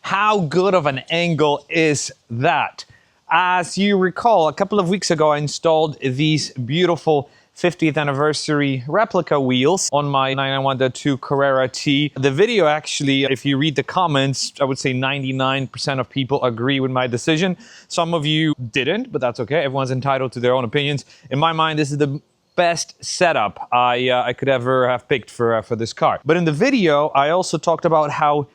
How good of an angle is that? As you recall, a couple of weeks ago, I installed these beautiful 50th anniversary replica wheels on my 991.2 Carrera T. The video actually, if you read the comments, I would say 99% of people agree with my decision. Some of you didn't, but that's okay. Everyone's entitled to their own opinions. In my mind, this is the best setup I could ever have picked for this car. But in the video, I also talked about how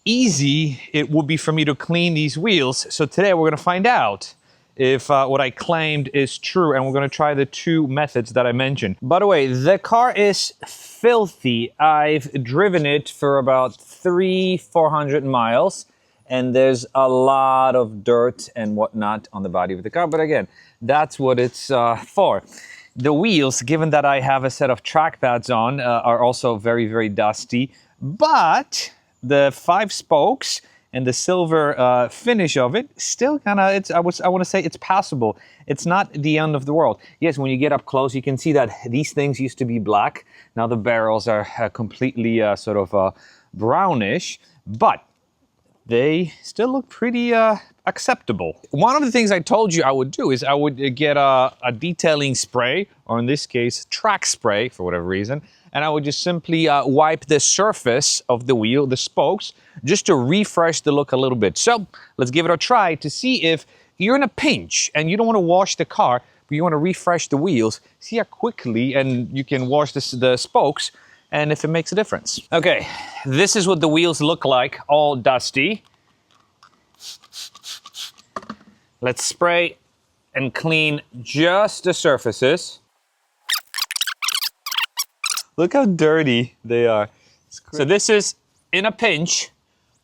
easy it would be for me to clean these wheels. So today we're going to find out if what I claimed is true, and we're going to try the two methods that I mentioned. By the way, the car is filthy. I've driven it for about 400 miles, and there's a lot of dirt and whatnot on the body of the car. But again, that's what it's for. The wheels, given that I have a set of track pads on, are also very, very dusty. But the 5 spokes and the silver finish of it still kind of, I want to say it's passable. It's not the end of the world. Yes, when you get up close, you can see that these things used to be black. Now the barrels are completely sort of brownish, but they still look pretty acceptable. One of the things I told you I would do is I would get a detailing spray, or in this case, track spray for whatever reason, and I would just simply wipe the surface of the wheel, the spokes, just to refresh the look a little bit. So let's give it a try to see if you're in a pinch and you don't want to wash the car, but you want to refresh the wheels. See how quickly and you can wash the spokes and if it makes a difference. Okay, this is what the wheels look like, all dusty. Let's spray and clean just the surfaces. Look how dirty they are. So this is, in a pinch,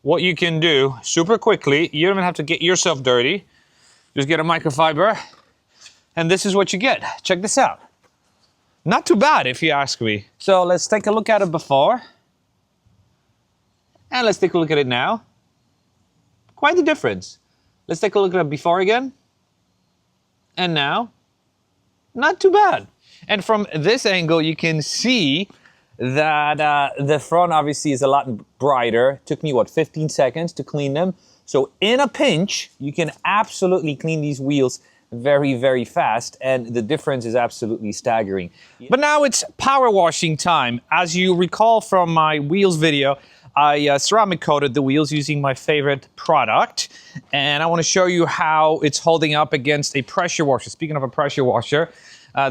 what you can do super quickly. You don't even have to get yourself dirty. Just get a microfiber, and this is what you get. Check this out. Not too bad, if you ask me. So let's take a look at it before. And let's take a look at it now. Quite the difference. Let's take a look at it before again. And now. Not too bad. And from this angle, you can see that the front obviously is a lot brighter. Took me, 15 seconds to clean them. So in a pinch, you can absolutely clean these wheels very, very fast, and the difference is absolutely staggering. But now it's power washing time. As you recall from my wheels video, I ceramic coated the wheels using my favorite product, and I want to show you how it's holding up against a pressure washer. Speaking of a pressure washer,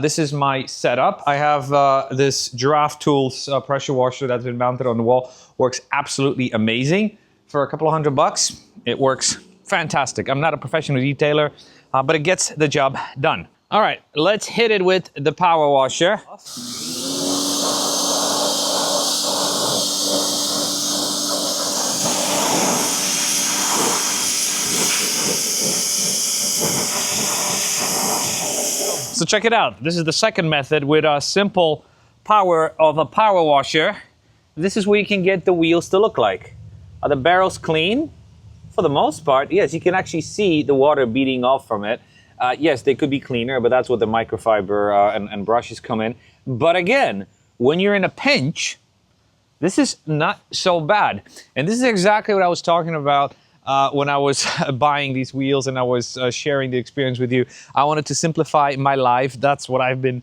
this is my setup. I have this Giraffe Tools pressure washer that's been mounted on the wall. Works absolutely amazing. For a couple of $100, it works fantastic. I'm not a professional detailer, but it gets the job done. All right, let's hit it with the power washer. So check it out. This is the second method with a simple power of a power washer. This is where you can get the wheels to look like. Are the barrels clean? For the most part, yes, you can actually see the water beating off from it. Yes, they could be cleaner, but that's what the microfiber and brushes come in. But again, when you're in a pinch, this is not so bad. And this is exactly what I was talking about when I was buying these wheels and I was sharing the experience with you. I wanted to simplify my life. That's what I've been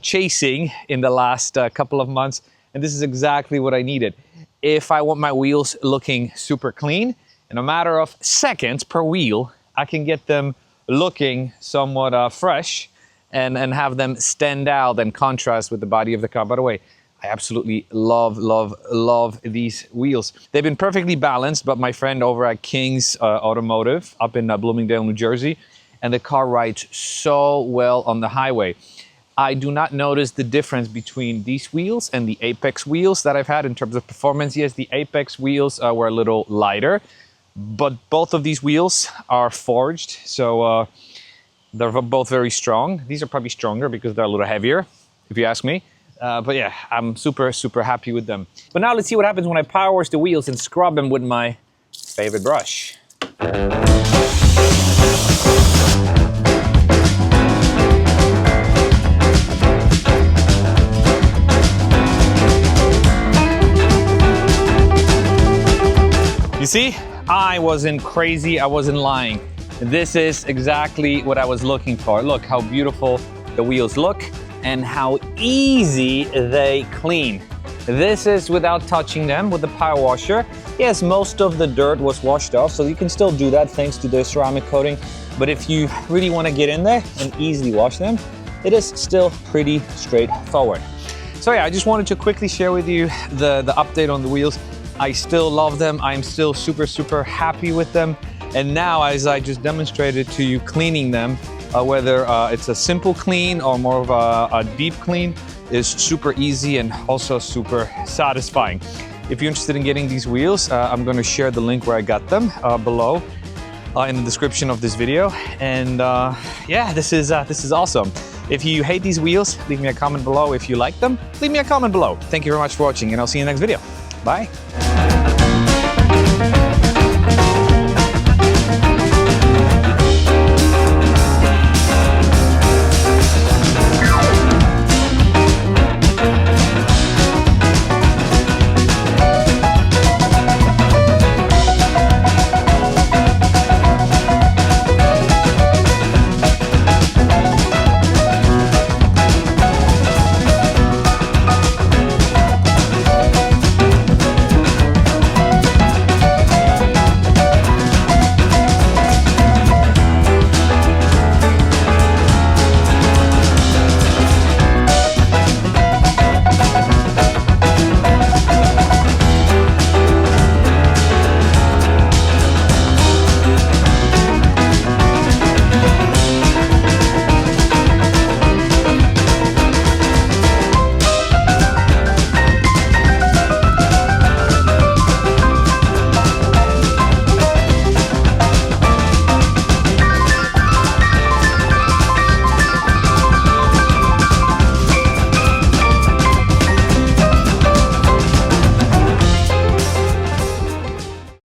chasing in the last couple of months. And this is exactly what I needed. If I want my wheels looking super clean, in a matter of seconds per wheel, I can get them looking somewhat fresh and have them stand out and contrast with the body of the car. By the way, I absolutely love these wheels. They've been perfectly balanced, but my friend over at King's Automotive up in Bloomingdale, New Jersey, and the car rides so well on the highway. I do not notice the difference between these wheels and the Apex wheels that I've had in terms of performance. Yes, the Apex wheels were a little lighter, but both of these wheels are forged, so they're both very strong. These are probably stronger because they're a little heavier, if you ask me. But yeah, I'm super happy with them. But now let's see what happens when I power wash the wheels and scrub them with my favorite brush. You see, I wasn't crazy, I wasn't lying. This is exactly what I was looking for. Look how beautiful the wheels look and how easy they clean. This is without touching them with the power washer. Yes, most of the dirt was washed off, so you can still do that thanks to the ceramic coating. But if you really want to get in there and easily wash them, it is still pretty straightforward. So yeah, I just wanted to quickly share with you the update on the wheels. I still love them. I'm still super happy with them. And now, as I just demonstrated to you, cleaning them, whether it's a simple clean or more of a deep clean, is super easy and also super satisfying. If you're interested in getting these wheels, I'm going to share the link where I got them below in the description of this video. And yeah, this is awesome. If you hate these wheels, leave me a comment below. If you like them, leave me a comment below. Thank you very much for watching, and I'll see you in the next video. Bye.